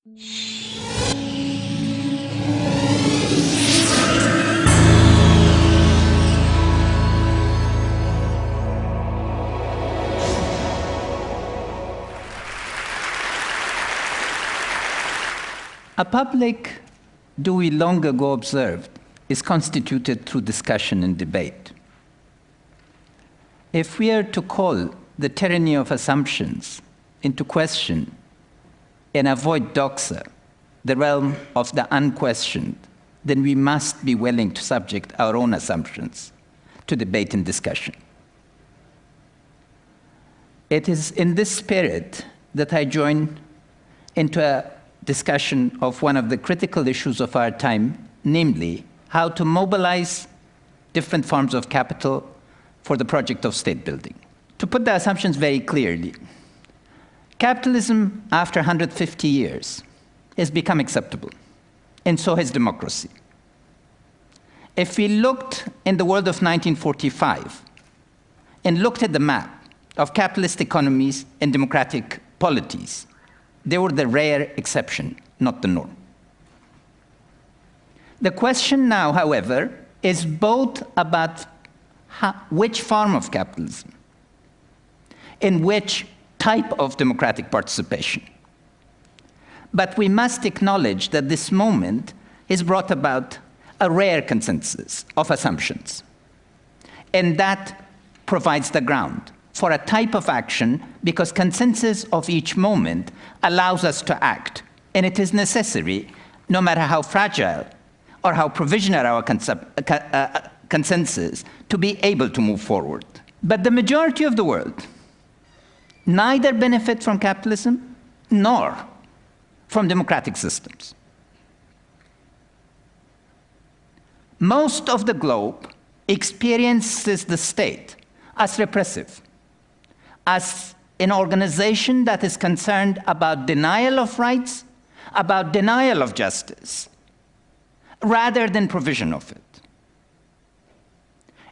A public, do we long ago observed, is constituted through discussion and debate. If we are to call the tyranny of assumptions into question and avoid doxa, the realm of the unquestioned, then we must be willing to subject our own assumptions to debate and discussion. It is in this spirit that I join into a discussion of one of the critical issues of our time, namely how to mobilize different forms of capital for the project of state building. To put the assumptions very clearly, capitalism, after 150 years, has become acceptable, and so has democracy. If we looked in the world of 1945 and looked at the map of capitalist economies and democratic polities, they were the rare exception, not the norm. The question now, however, is both about which form of capitalism and which type of democratic participation. But we must acknowledge that this moment has brought about a rare consensus of assumptions, and that provides the ground for a type of action, because consensus of each moment allows us to act. And it is necessary, no matter how fragile or how provisional our consensus, to be able to move forward. But the majority of the world neither benefit from capitalism nor from democratic systems. Most of the globe experiences the state as repressive, as an organization that is concerned about denial of rights, about denial of justice, rather than provision of it.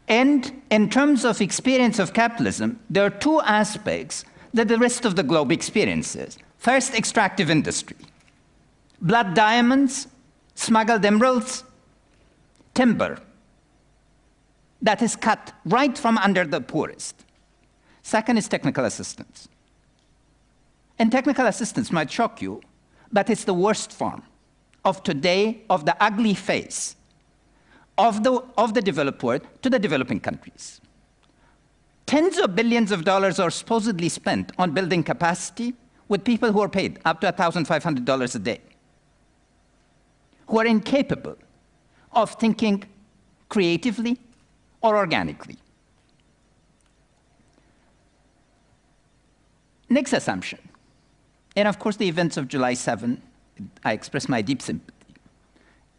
And in terms of experience of capitalism, there are two aspects that the rest of the globe experiences. First, extractive industry. Blood diamonds, smuggled emeralds, timber that is cut right from under the poorest. Second is technical assistance. And technical assistance might shock you, but it's the worst form of today, of the ugly face of the developed world to the developing countries. Tens of billions of dollars are supposedly spent on building capacity with people who are paid up to $1,500 a day, who are incapable of thinking creatively or organically. Next assumption, and of course the events of July 7, I express my deep sympathy,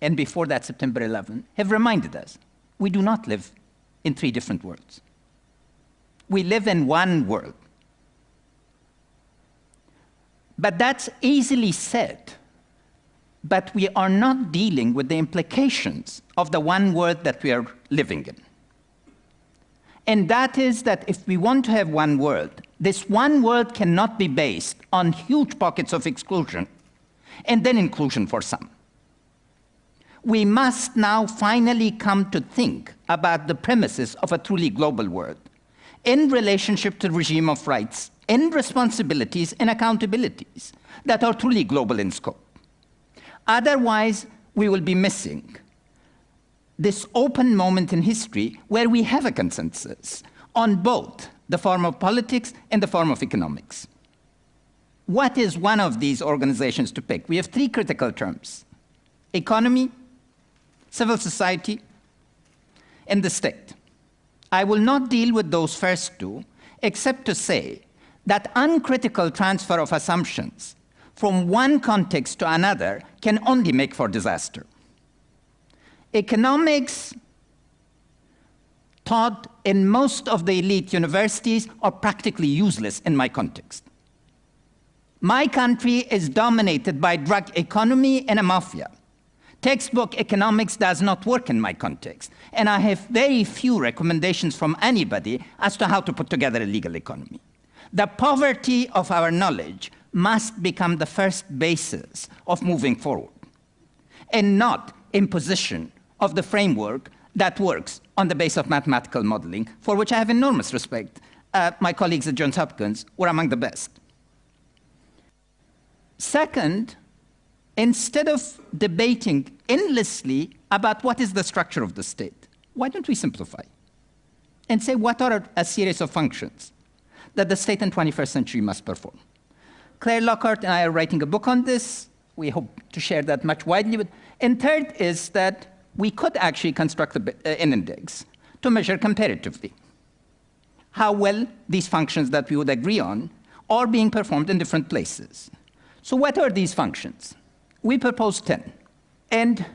and before that September 11, have reminded us we do not live in three different worlds. We live in one world. But that's easily said, but we are not dealing with the implications of the one world that we are living in. And that is that if we want to have one world, this one world cannot be based on huge pockets of exclusion and then inclusion for some. We must now finally come to think about the premises of a truly global world in relationship to the regime of rights and responsibilities and accountabilities that are truly global in scope. Otherwise, we will be missing this open moment in history where we have a consensus on both the form of politics and the form of economics. What is one of these organizations to pick? We have three critical terms: economy, civil society, and the state. I will not deal with those first two, except to say that uncritical transfer of assumptions from one context to another can only make for disaster. Economics taught in most of the elite universities are practically useless in my context. My country is dominated by drug economy and a mafia. Textbook economics does not work in my context, and I have very few recommendations from anybody as to how to put together a legal economy. The poverty of our knowledge must become the first basis of moving forward, and not imposition of the framework that works on the basis of mathematical modeling, for which I have enormous respect. My colleagues at Johns Hopkins were among the best. Second, instead of debating endlessly about what is the structure of the state, why don't we simplify and say what are a series of functions that the state in the 21st century must perform? Claire Lockhart and I are writing a book on this. We hope to share that much widely. And third is that we could actually construct an index to measure comparatively how well these functions that we would agree on are being performed in different places. So what are these functions? We propose 10. And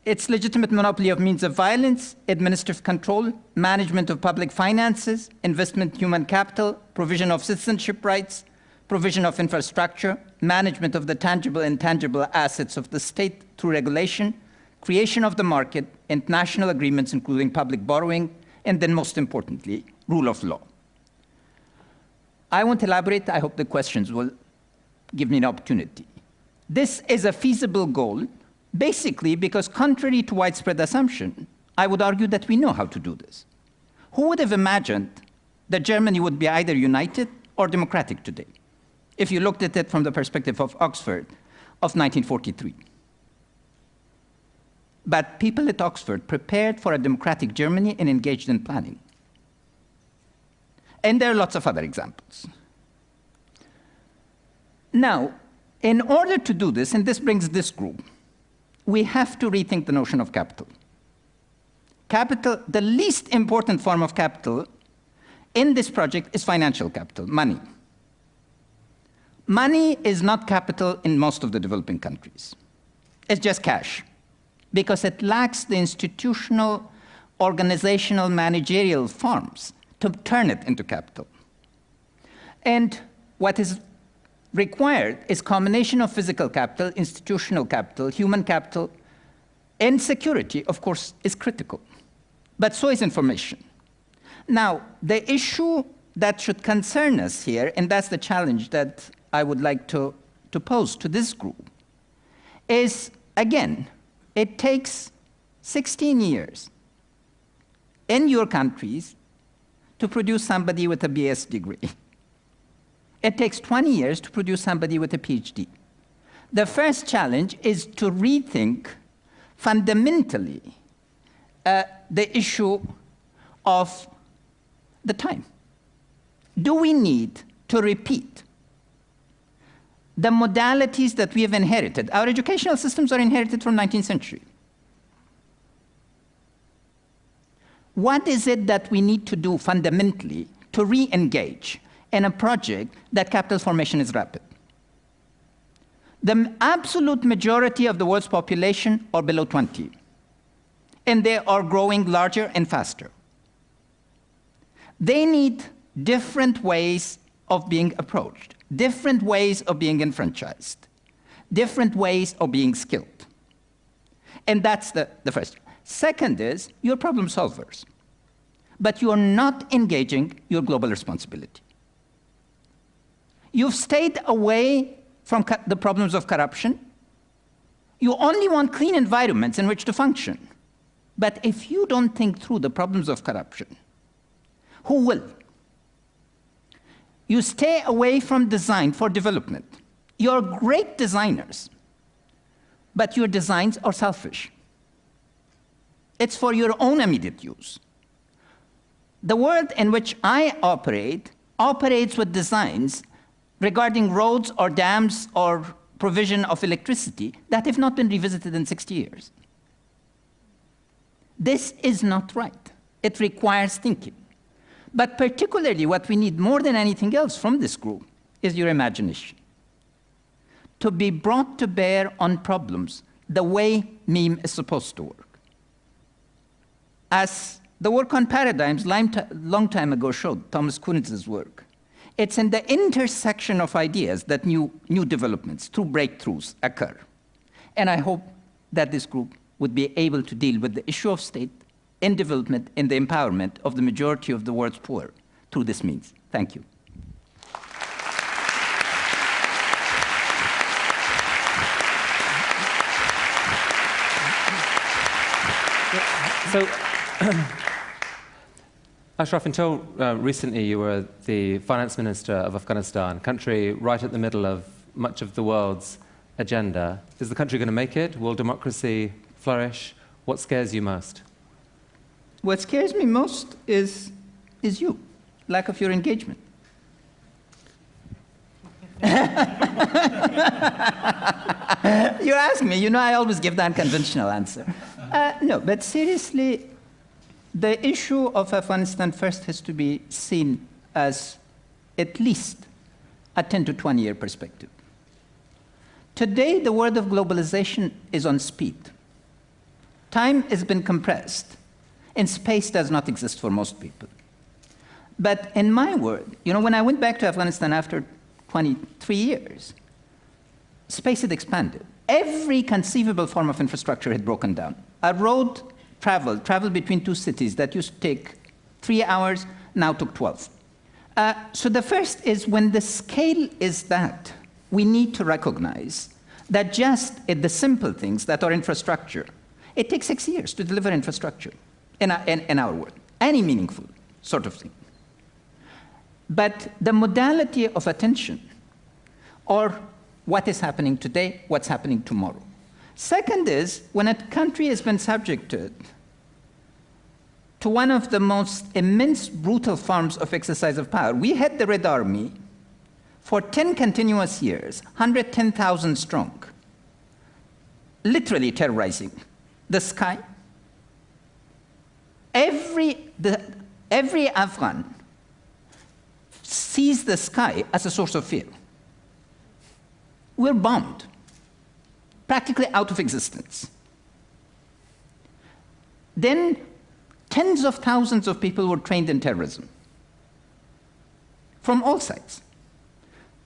it's legitimate monopoly of means of violence, administrative control, management of public finances, investment in human capital, provision of citizenship rights, provision of infrastructure, management of the tangible and intangible assets of the state through regulation, creation of the market, international agreements including public borrowing, and then most importantly, rule of law. I won't elaborate. I hope the questions will give me an opportunity. This is a feasible goal, basically because contrary to widespread assumption, I would argue that we know how to do this. Who would have imagined that Germany would be either united or democratic today, if you looked at it from the perspective of Oxford of 1943? But people at Oxford prepared for a democratic Germany and engaged in planning. And there are lots of other examples. Now, in order to do this, and this brings this group, we have to rethink the notion of capital. Capital, the least important form of capital in this project is financial capital, money. Money is not capital in most of the developing countries. It's just cash, because it lacks the institutional, organizational, managerial forms to turn it into capital. And what is required is combination of physical capital, institutional capital, human capital, and security, of course, is critical. But so is information. Now, the issue that should concern us here, and that's the challenge that I would like to pose to this group, is, again, it takes 16 years in your countries to produce somebody with a BS degree. It takes 20 years to produce somebody with a PhD. The first challenge is to rethink fundamentally the issue of the time. Do we need to repeat the modalities that we have inherited? Our educational systems are inherited from the 19th century. What is it that we need to do fundamentally to re-engage in a project that capital formation is rapid? The absolute majority of the world's population are below 20, and they are growing larger and faster. They need different ways of being approached, different ways of being enfranchised, different ways of being skilled. And that's the first. Second is, you're problem solvers, but you're not engaging your global responsibility. You've stayed away from the problems of corruption. You only want clean environments in which to function. But if you don't think through the problems of corruption, who will? You stay away from design for development. You're great designers, but your designs are selfish. It's for your own immediate use. The world in which I operate operates with designs regarding roads or dams or provision of electricity that have not been revisited in 60 years. This is not right. It requires thinking. But particularly what we need more than anything else from this group is your imagination. To be brought to bear on problems the way meme is supposed to work. As the work on paradigms long time ago showed, Thomas Kunitz's work, it's in the intersection of ideas that new developments, through breakthroughs, occur. And I hope that this group would be able to deal with the issue of state in development and the empowerment of the majority of the world's poor through this means. Thank you. So, Ashraf, until recently you were the finance minister of Afghanistan, country right at the middle of much of the world's agenda. Is the country going to make it? Will democracy flourish? What scares you most? What scares me most is you, lack of your engagement. You ask me, I always give the unconventional answer. No, but seriously, the issue of Afghanistan first has to be seen as at least a 10 to 20-year perspective. Today, the world of globalization is on speed. Time has been compressed, and space does not exist for most people. But in my world, when I went back to Afghanistan after 23 years, space had expanded. Every conceivable form of infrastructure had broken down. A road travel between two cities that used to take 3 hours now took 12. So the first is, when the scale is that, we need to recognize that just at the simple things that are infrastructure, it takes 6 years to deliver infrastructure in our world, any meaningful sort of thing. But the modality of attention, or what is happening today, what's happening tomorrow. Second is, when a country has been subjected to one of the most immense, brutal forms of exercise of power. We had the Red Army for 10 continuous years, 110,000 strong, literally terrorizing the sky. Every Afghan sees the sky as a source of fear. We're bombed, practically out of existence. Then tens of thousands of people were trained in terrorism from all sides.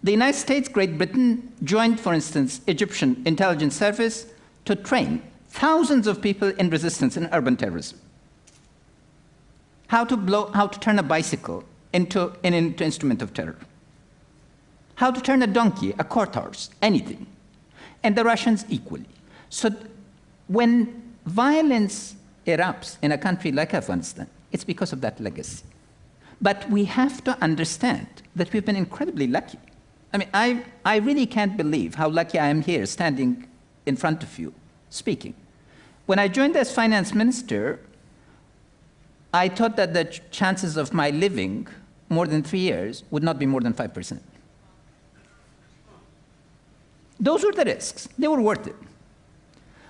The United States, Great Britain joined, for instance, Egyptian intelligence service to train thousands of people in resistance in urban terrorism. How to turn a bicycle into an instrument of terror. How to turn a donkey, a cart horse, anything. And the Russians equally. So when violence erupts in a country like Afghanistan, it's because of that legacy. But we have to understand that we've been incredibly lucky. I mean, I really can't believe how lucky I am here, standing in front of you, speaking. When I joined as finance minister, I thought that the chances of my living more than 3 years would not be more than 5%. Those were the risks. They were worth it.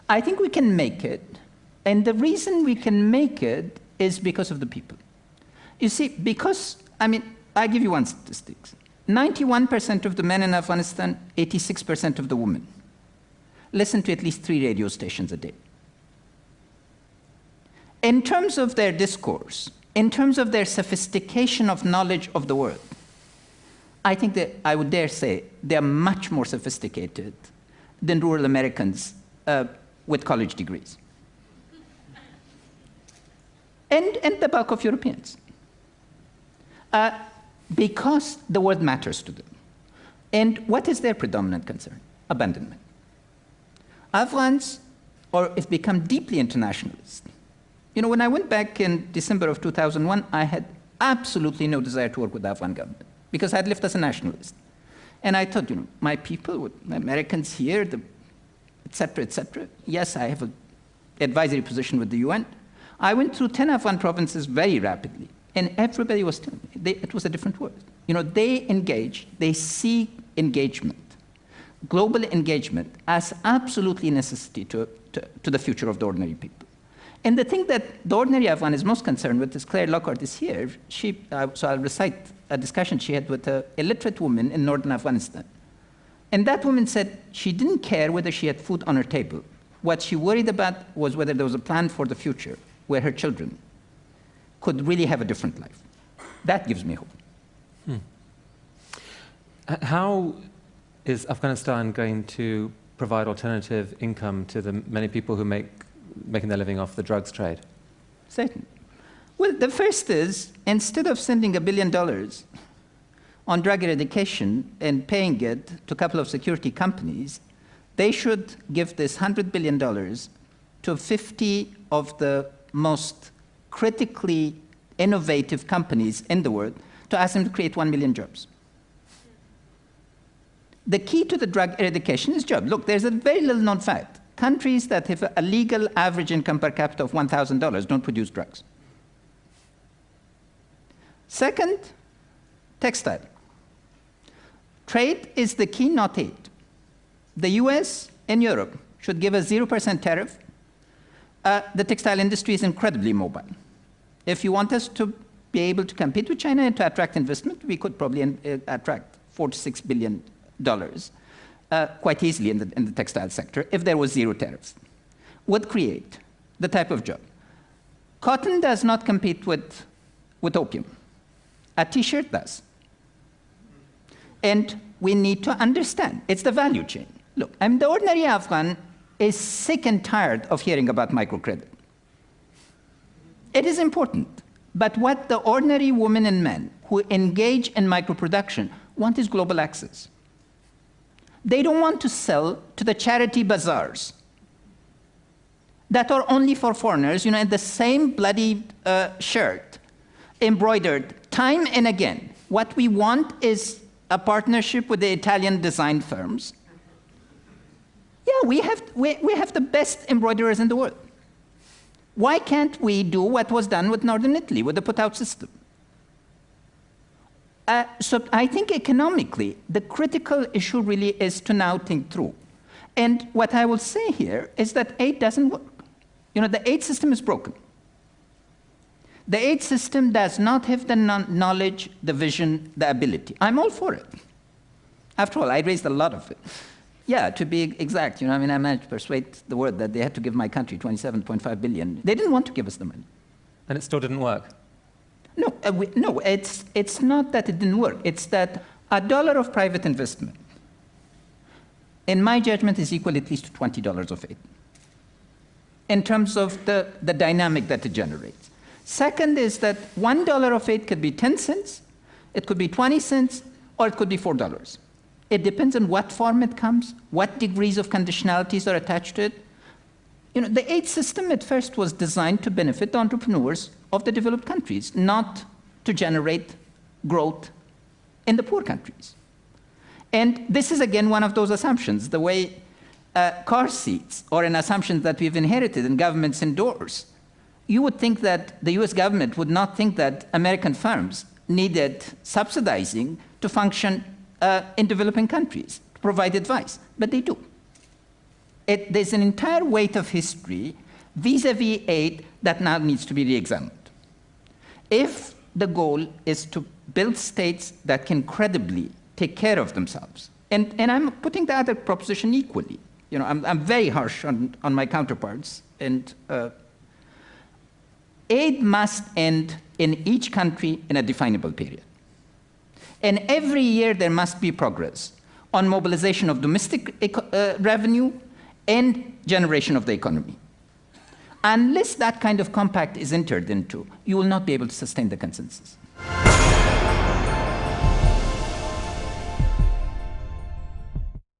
I think we can make it, and the reason we can make it is because of the people. You see, I give you one statistic. 91% of the men in Afghanistan, 86% of the women, listen to at least 3 radio stations a day. In terms of their discourse, in terms of their sophistication of knowledge of the world, I think that I would dare say they're much more sophisticated than rural Americans with college degrees. And the bulk of Europeans. Because the world matters to them. And what is their predominant concern? Abandonment. Afghans have become deeply internationalist. When I went back in December of 2001, I had absolutely no desire to work with the Afghan government, because I had lived as a nationalist. And I thought, my people, my Americans here, et cetera, et cetera. Yes, I have an advisory position with the UN. I went through 10 Afghan provinces very rapidly, and everybody was telling me it was a different world. They engage, they see engagement, global engagement, as absolutely necessity to the future of the ordinary people. And the thing that the ordinary Afghan is most concerned with is Claire Lockhart is here. So I'll recite a discussion she had with a illiterate woman in northern Afghanistan. And that woman said she didn't care whether she had food on her table. What she worried about was whether there was a plan for the future where her children could really have a different life. That gives me hope. How is Afghanistan going to provide alternative income to the many people who making their living off the drugs trade? Certainly. Well, the first is, instead of sending $1 billion on drug eradication and paying it to a couple of security companies, they should give this $100 billion to 50 of the most critically innovative companies in the world to ask them to create 1 million jobs. The key to the drug eradication is jobs. Look, there's a very little known fact. Countries that have a legal average income per capita of $1,000 don't produce drugs. Second, textile. Trade is the key, not aid. The US and Europe should give a 0% tariff. The textile industry is incredibly mobile. If you want us to be able to compete with China and to attract investment, we could probably attract $4 to $6 billion quite easily in the textile sector if there was zero tariffs. Would create the type of job. Cotton does not compete with opium. A T-shirt does. And we need to understand, it's the value chain. Look, I mean, the ordinary Afghan is sick and tired of hearing about microcredit. It is important, but what the ordinary women and men who engage in microproduction want is global access. They don't want to sell to the charity bazaars that are only for foreigners, in the same bloody shirt, embroidered time and again. What we want is a partnership with the Italian design firms. Yeah, we have the best embroiderers in the world. Why can't we do what was done with Northern Italy, with the put-out system? So I think economically, the critical issue really is to now think through. And what I will say here is that aid doesn't work. The aid system is broken. The aid system does not have the knowledge, the vision, the ability. I'm all for it. After all, I raised a lot of it. Yeah, to be exact, I managed to persuade the world that they had to give my country $27.5 billion. They didn't want to give us the money. And it still didn't work? No, it's not that it didn't work. It's that $1 of private investment, in my judgment, is equal at least to $20 of aid, in terms of the dynamic that it generates. Second is that $1 of aid could be 10 cents, it could be 20 cents, or it could be $4. It depends on what form it comes, what degrees of conditionalities are attached to it. The aid system at first was designed to benefit the entrepreneurs of the developed countries, not to generate growth in the poor countries. And this is, again, one of those assumptions. The way car seats are an assumption that we've inherited and governments endorse. You would think that the US government would not think that American firms needed subsidizing to function in developing countries, to provide advice, but they do. There's an entire weight of history vis-a-vis aid that now needs to be re-examined. If the goal is to build states that can credibly take care of themselves, and I'm putting the other proposition equally. I'm very harsh on my counterparts, and aid must end in each country in a definable period. And every year there must be progress on mobilization of domestic revenue and generation of the economy. Unless that kind of compact is entered into, you will not be able to sustain the consensus.